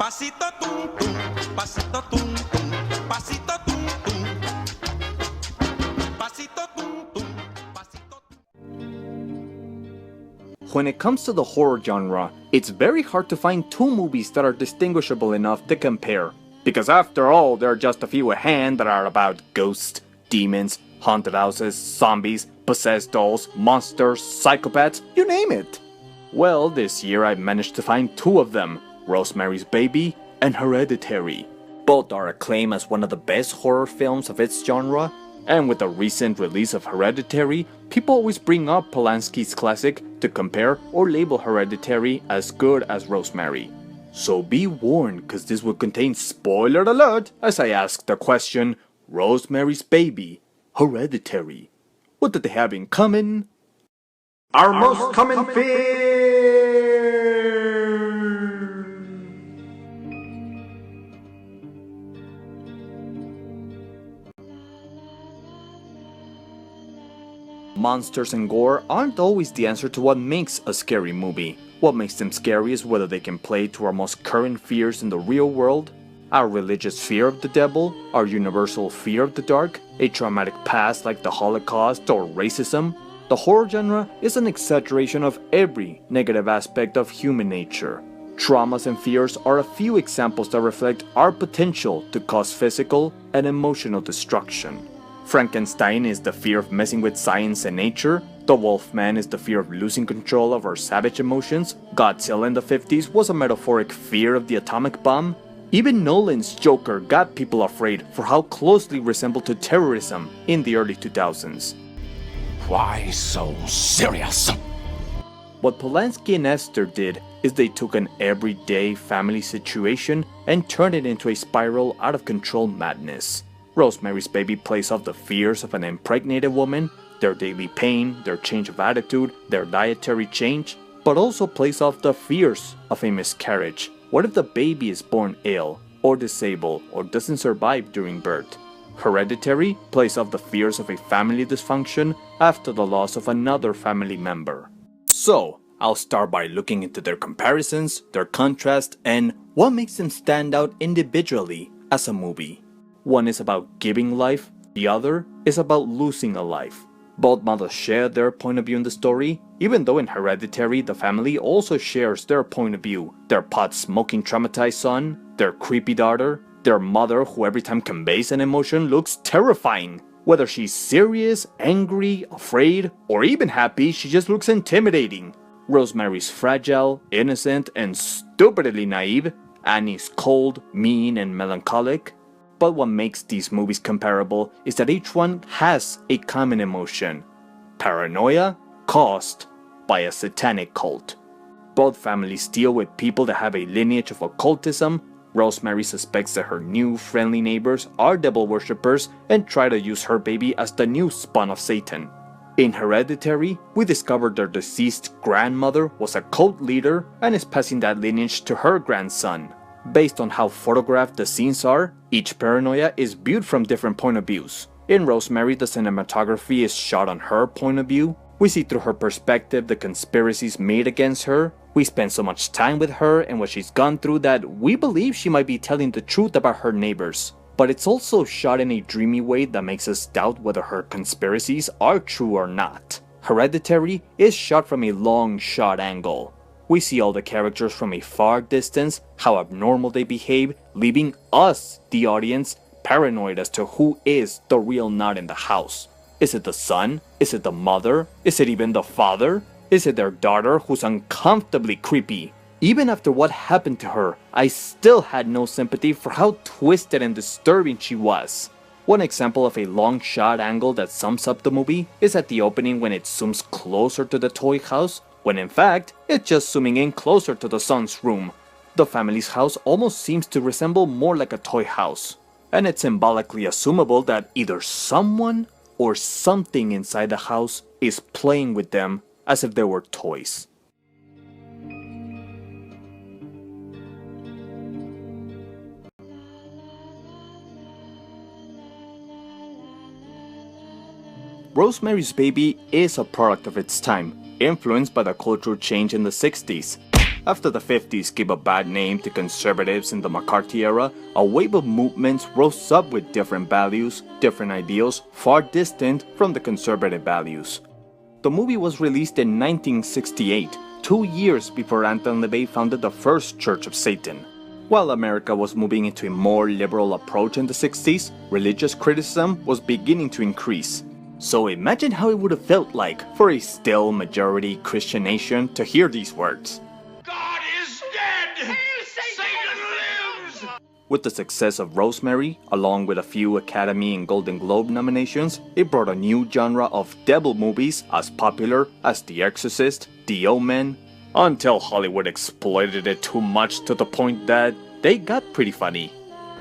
Pasito tum tum, pasito tum tum, pasito tum tum, pasito tum tum, pasito tum. When it comes to the horror genre, it's very hard to find two movies that are distinguishable enough to compare. Because after all, there are just a few at hand that are about ghosts, demons, haunted houses, zombies, possessed dolls, monsters, psychopaths, you name it. Well, this year I managed to find two of them, Rosemary's Baby and Hereditary. Both are acclaimed as one of the best horror films of its genre, and with the recent release of Hereditary, people always bring up Polanski's classic to compare or label Hereditary as good as Rosemary. So be warned, cause this will contain spoiler alert as I ask the question, Rosemary's Baby, Hereditary. What do they have in common? Our most common fear! Monsters and gore aren't always the answer to what makes a scary movie. What makes them scary is whether they can play to our most current fears in the real world, our religious fear of the devil, our universal fear of the dark, a traumatic past like the Holocaust or racism. The horror genre is an exaggeration of every negative aspect of human nature. Traumas and fears are a few examples that reflect our potential to cause physical and emotional destruction. Frankenstein is the fear of messing with science and nature. The Wolfman is the fear of losing control of our savage emotions. Godzilla in the 50s was a metaphoric fear of the atomic bomb. Even Nolan's Joker got people afraid for how closely resembled to terrorism in the early 2000s. Why so serious? What Polanski and Aster did is they took an everyday family situation and turned it into a spiral out of control madness. Rosemary's Baby plays off the fears of an impregnated woman, their daily pain, their change of attitude, their dietary change, but also plays off the fears of a miscarriage. What if the baby is born ill, or disabled, or doesn't survive during birth? Hereditary plays off the fears of a family dysfunction after the loss of another family member. So, I'll start by looking into their comparisons, their contrast, and what makes them stand out individually as a movie. One is about giving life, the other is about losing a life. Both models share their point of view in the story, even though in Hereditary the family also shares their point of view. Their pot-smoking traumatized son, their creepy daughter, their mother who every time conveys an emotion looks terrifying. Whether she's serious, angry, afraid, or even happy, she just looks intimidating. Rosemary's fragile, innocent, and stupidly naive. Annie's cold, mean, and melancholic. But what makes these movies comparable is that each one has a common emotion. Paranoia caused by a satanic cult. Both families deal with people that have a lineage of occultism. Rosemary suspects that her new friendly neighbors are devil worshippers and try to use her baby as the new spawn of Satan. In Hereditary, we discovered their deceased grandmother was a cult leader and is passing that lineage to her grandson. Based on how photographed the scenes are, each paranoia is viewed from different point of views. In Rosemary, the cinematography is shot on her point of view. We see through her perspective the conspiracies made against her. We spend so much time with her and what she's gone through that we believe she might be telling the truth about her neighbors. But it's also shot in a dreamy way that makes us doubt whether her conspiracies are true or not. Hereditary is shot from a long shot angle. We see all the characters from a far distance, how abnormal they behave, leaving us, the audience, paranoid as to who is the real nut in the house. Is it the son? Is it the mother? Is it even the father? Is it their daughter who's uncomfortably creepy? Even after what happened to her, I still had no sympathy for how twisted and disturbing she was. One example of a long shot angle that sums up the movie is at the opening when it zooms closer to the toy house, when in fact, it's just zooming in closer to the son's room. The family's house almost seems to resemble more like a toy house, and it's symbolically assumable that either someone or something inside the house is playing with them as if they were toys. Rosemary's Baby is a product of its time, influenced by the cultural change in the 60s. After the 50s gave a bad name to conservatives in the McCarthy era, a wave of movements rose up with different values, different ideals, far distant from the conservative values. The movie was released in 1968, 2 years before Anton LaVey founded the first Church of Satan. While America was moving into a more liberal approach in the 60s, religious criticism was beginning to increase. So imagine how it would have felt like for a still majority Christian nation to hear these words. God is dead! Satan lives! With the success of Rosemary, along with a few Academy and Golden Globe nominations, it brought a new genre of devil movies as popular as The Exorcist, The Omen, until Hollywood exploited it too much to the point that they got pretty funny.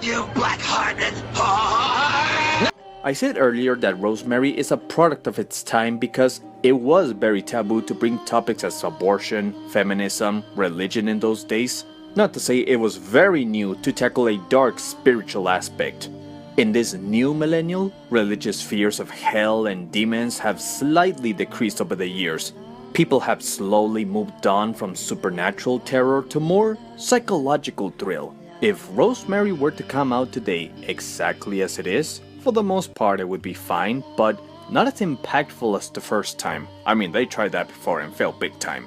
You black-hearted whore! I said earlier that Rosemary is a product of its time because it was very taboo to bring topics as abortion, feminism, religion in those days. Not to say it was very new to tackle a dark spiritual aspect. In this new millennial, religious fears of hell and demons have slightly decreased over the years. People have slowly moved on from supernatural terror to more psychological thrill. If Rosemary were to come out today exactly as it is, for the most part it would be fine, but not as impactful as the first time. I mean, they tried that before and failed big time.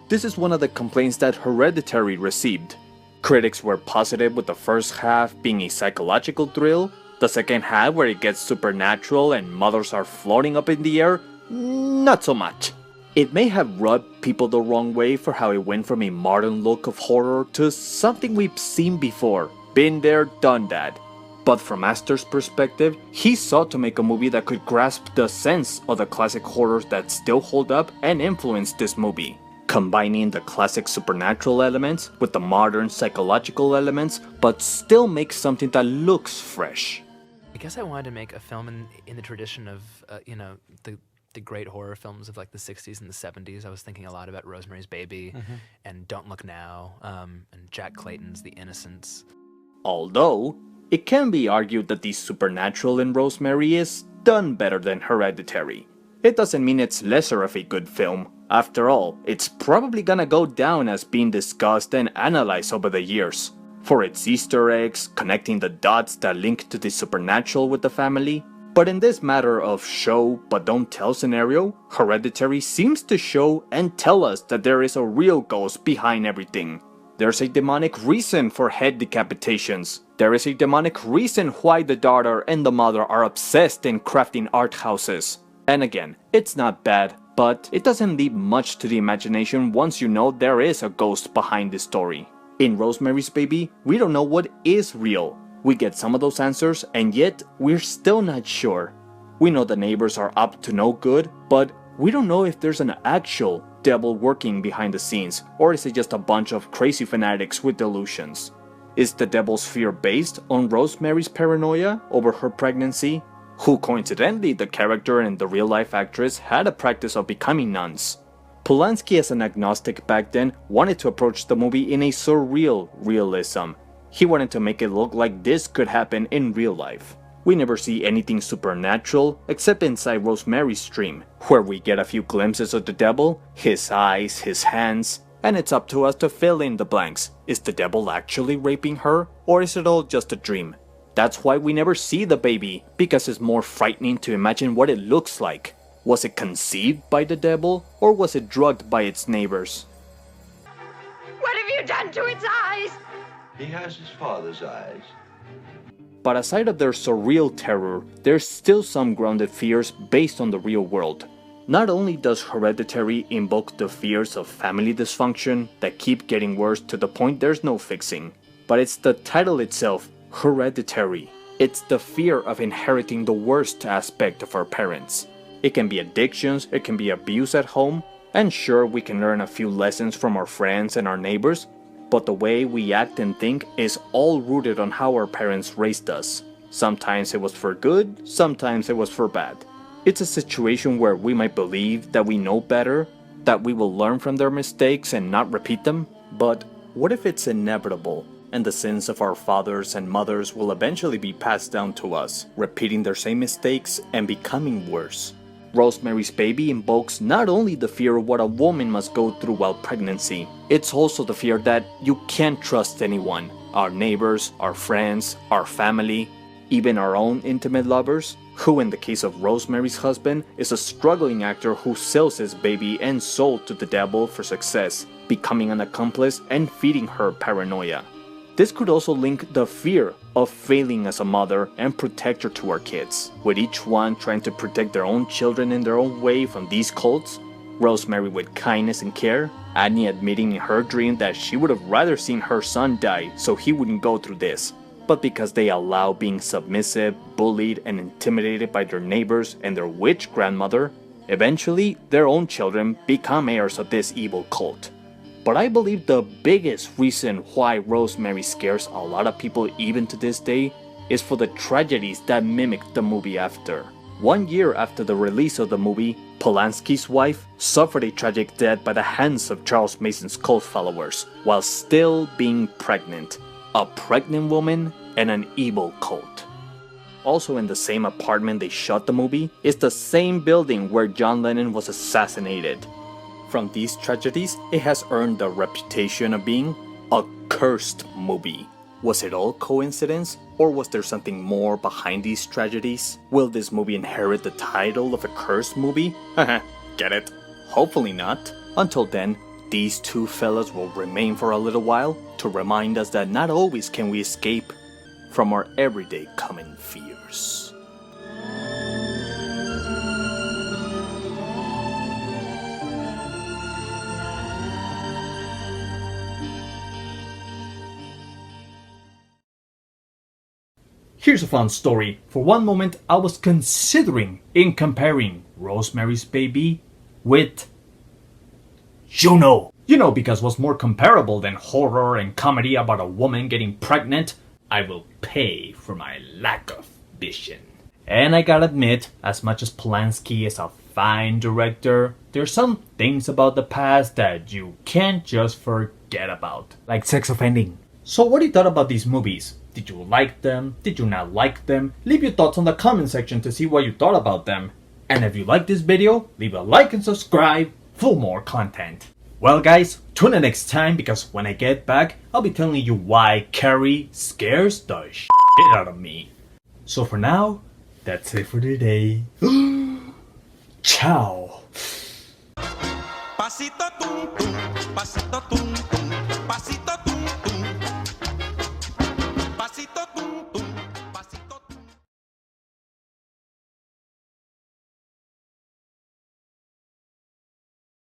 This is one of the complaints that Hereditary received. Critics were positive with the first half being a psychological thrill, the second half where it gets supernatural and mothers are floating up in the air, not so much. It may have rubbed people the wrong way for how it went from a modern look of horror to something we've seen before. Been there, done that. But from Aster's perspective, he sought to make a movie that could grasp the sense of the classic horrors that still hold up and influence this movie, combining the classic supernatural elements with the modern psychological elements, but still make something that looks fresh. I guess I wanted to make a film in the tradition of, the great horror films of like the 60s and the 70s. I was thinking a lot about Rosemary's Baby and Don't Look Now, and Jack Clayton's The Innocents. Although, it can be argued that the supernatural in Rosemary is done better than Hereditary. It doesn't mean it's lesser of a good film. After all, it's probably gonna go down as being discussed and analyzed over the years. For its Easter eggs, connecting the dots that link to the supernatural with the family. But in this matter of show but don't tell scenario, Hereditary seems to show and tell us that there is a real ghost behind everything. There's a demonic reason for head decapitations. There is a demonic reason why the daughter and the mother are obsessed in crafting art houses. And again, it's not bad, but it doesn't leave much to the imagination once you know there is a ghost behind the story. In Rosemary's Baby, we don't know what is real. We get some of those answers, and yet we're still not sure. We know the neighbors are up to no good, but we don't know if there's an actual devil working behind the scenes, or is it just a bunch of crazy fanatics with delusions? Is the devil's fear based on Rosemary's paranoia over her pregnancy? Who coincidentally, the character and the real-life actress had a practice of becoming nuns. Polanski, as an agnostic back then, wanted to approach the movie in a surreal realism. He wanted to make it look like this could happen in real life. We never see anything supernatural except inside Rosemary's dream, where we get a few glimpses of the devil, his eyes, his hands, and it's up to us to fill in the blanks. Is the devil actually raping her, or is it all just a dream? That's why we never see the baby, because it's more frightening to imagine what it looks like. Was it conceived by the devil, or was it drugged by its neighbors? What have you done to its eyes? He has his father's eyes. But aside of their surreal terror, there's still some grounded fears based on the real world. Not only does Hereditary invoke the fears of family dysfunction that keep getting worse to the point there's no fixing, but it's the title itself, Hereditary. It's the fear of inheriting the worst aspect of our parents. It can be addictions, it can be abuse at home, and sure, we can learn a few lessons from our friends and our neighbors, but the way we act and think is all rooted on how our parents raised us. Sometimes it was for good, sometimes it was for bad. It's a situation where we might believe that we know better, that we will learn from their mistakes and not repeat them, but what if it's inevitable, and the sins of our fathers and mothers will eventually be passed down to us, repeating their same mistakes and becoming worse? Rosemary's Baby invokes not only the fear of what a woman must go through while pregnancy, it's also the fear that you can't trust anyone. Our neighbors, our friends, our family, even our own intimate lovers, who in the case of Rosemary's husband is a struggling actor who sells his baby and soul to the devil for success, becoming an accomplice and feeding her paranoia. This could also link the fear of failing as a mother and protector to our kids, with each one trying to protect their own children in their own way from these cults. Rosemary with kindness and care, Annie admitting in her dream that she would have rather seen her son die so he wouldn't go through this, but because they allow being submissive, bullied, and intimidated by their neighbors and their witch grandmother, eventually their own children become heirs of this evil cult. But I believe the biggest reason why Rosemary scares a lot of people even to this day is for the tragedies that mimic the movie after. 1 year after the release of the movie, Polanski's wife suffered a tragic death by the hands of Charles Mason's cult followers while still being pregnant. A pregnant woman and an evil cult. Also in the same apartment they shot the movie is the same building where John Lennon was assassinated. From these tragedies, it has earned the reputation of being a cursed movie. Was it all coincidence, or was there something more behind these tragedies? Will this movie inherit the title of a cursed movie? Get it? Hopefully not. Until then, these two fellas will remain for a little while to remind us that not always can we escape from our everyday common fears. Here's a fun story. For one moment, I was considering comparing Rosemary's Baby with Juno. You know, because what's more comparable than horror and comedy about a woman getting pregnant? I will pay for my lack of vision. And I gotta admit, as much as Polanski is a fine director, there's some things about the past that you can't just forget about. Like sex offending. So what do you thought about these movies? Did you like them? Did you not like them? Leave your thoughts on the comment section to see what you thought about them. And if you like this video, leave a like and subscribe for more content. Well guys, tune in next time because when I get back, I'll be telling you why Carrie scares the shit out of me. So for now, that's it for today. Ciao. Pasito tum tum, pasito tum tum, pasito tum tum.